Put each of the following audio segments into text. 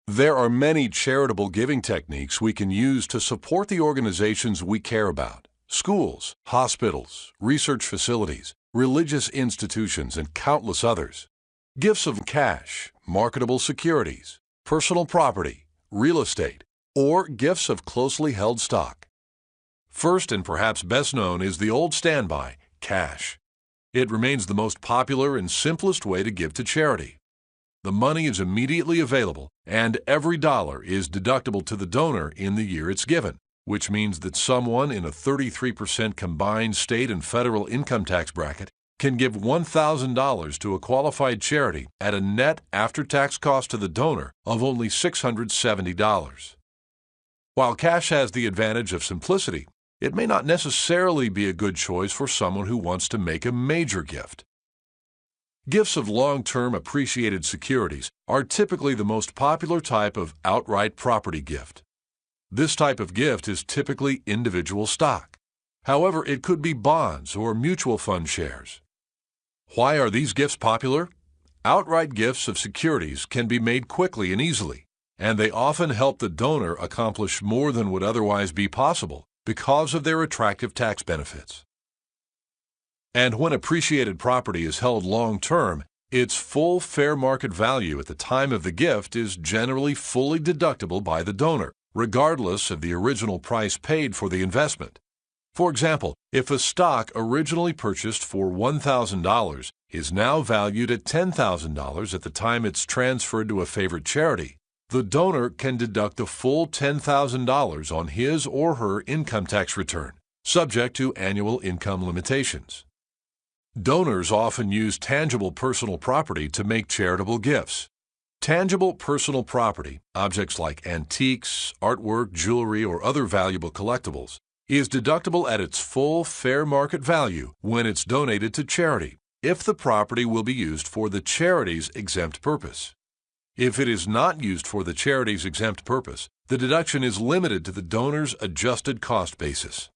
There are many charitable giving techniques we can use to support the organizations we care about: schools, hospitals, research facilities, religious institutions, and countless others. Gifts of cash, marketable securities, personal property, real estate, or gifts of closely held stock. First and perhaps best known is the old standby, cash. It remains the most popular and simplest way to give to charity. The money is immediately available, and every dollar is deductible to the donor in the year it's given, which means that someone in a 33% combined state and federal income tax bracket can give $1,000 to a qualified charity at a net after-tax cost to the donor of only $670. While cash has the advantage of simplicity, it may not necessarily be a good choice for someone who wants to make a major gift. Gifts of long-term appreciated securities are typically the most popular type of outright property gift. This type of gift is typically individual stock. However, it could be bonds or mutual fund shares. Why are these gifts popular? Outright gifts of securities can be made quickly and easily, and they often help the donor accomplish more than would otherwise be possible because of their attractive tax benefits. And when appreciated property is held long-term, its full fair market value at the time of the gift is generally fully deductible by the donor, regardless of the original price paid for the investment. For example, if a stock originally purchased for $1,000 is now valued at $10,000 at the time it's transferred to a favorite charity, the donor can deduct the full $10,000 on his or her income tax return, subject to annual income limitations. Donors often use tangible personal property to make charitable gifts. Tangible personal property, objects like antiques, artwork, jewelry, or other valuable collectibles, is deductible at its full fair market value when it's donated to charity, if the property will be used for the charity's exempt purpose. If it is not used for the charity's exempt purpose, the deduction is limited to the donor's adjusted cost basis.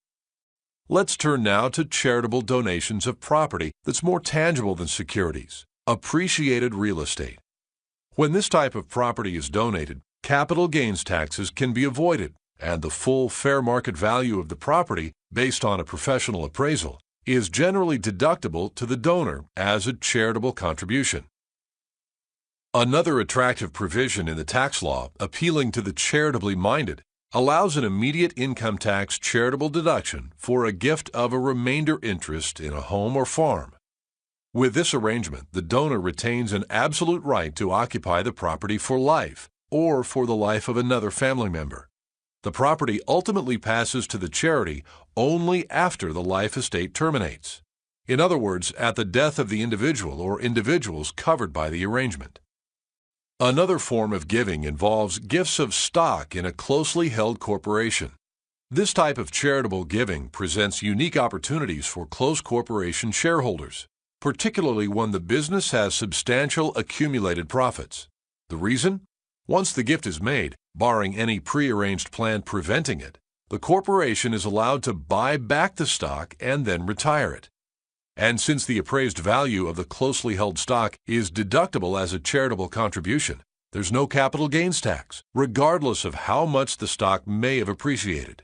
Let's turn now to charitable donations of property that's more tangible than securities: appreciated real estate. When this type of property is donated, capital gains taxes can be avoided, and the full fair market value of the property, based on a professional appraisal, is generally deductible to the donor as a charitable contribution. Another attractive provision in the tax law, appealing to the charitably minded, allows an immediate income tax charitable deduction for a gift of a remainder interest in a home or farm. With this arrangement, the donor retains an absolute right to occupy the property for life or for the life of another family member. The property ultimately passes to the charity only after the life estate terminates. In other words, at the death of the individual or individuals covered by the arrangement. Another form of giving involves gifts of stock in a closely held corporation. This type of charitable giving presents unique opportunities for close corporation shareholders, particularly when the business has substantial accumulated profits. The reason? Once the gift is made, barring any prearranged plan preventing it, the corporation is allowed to buy back the stock and then retire it. And since the appraised value of the closely held stock is deductible as a charitable contribution, there's no capital gains tax, regardless of how much the stock may have appreciated.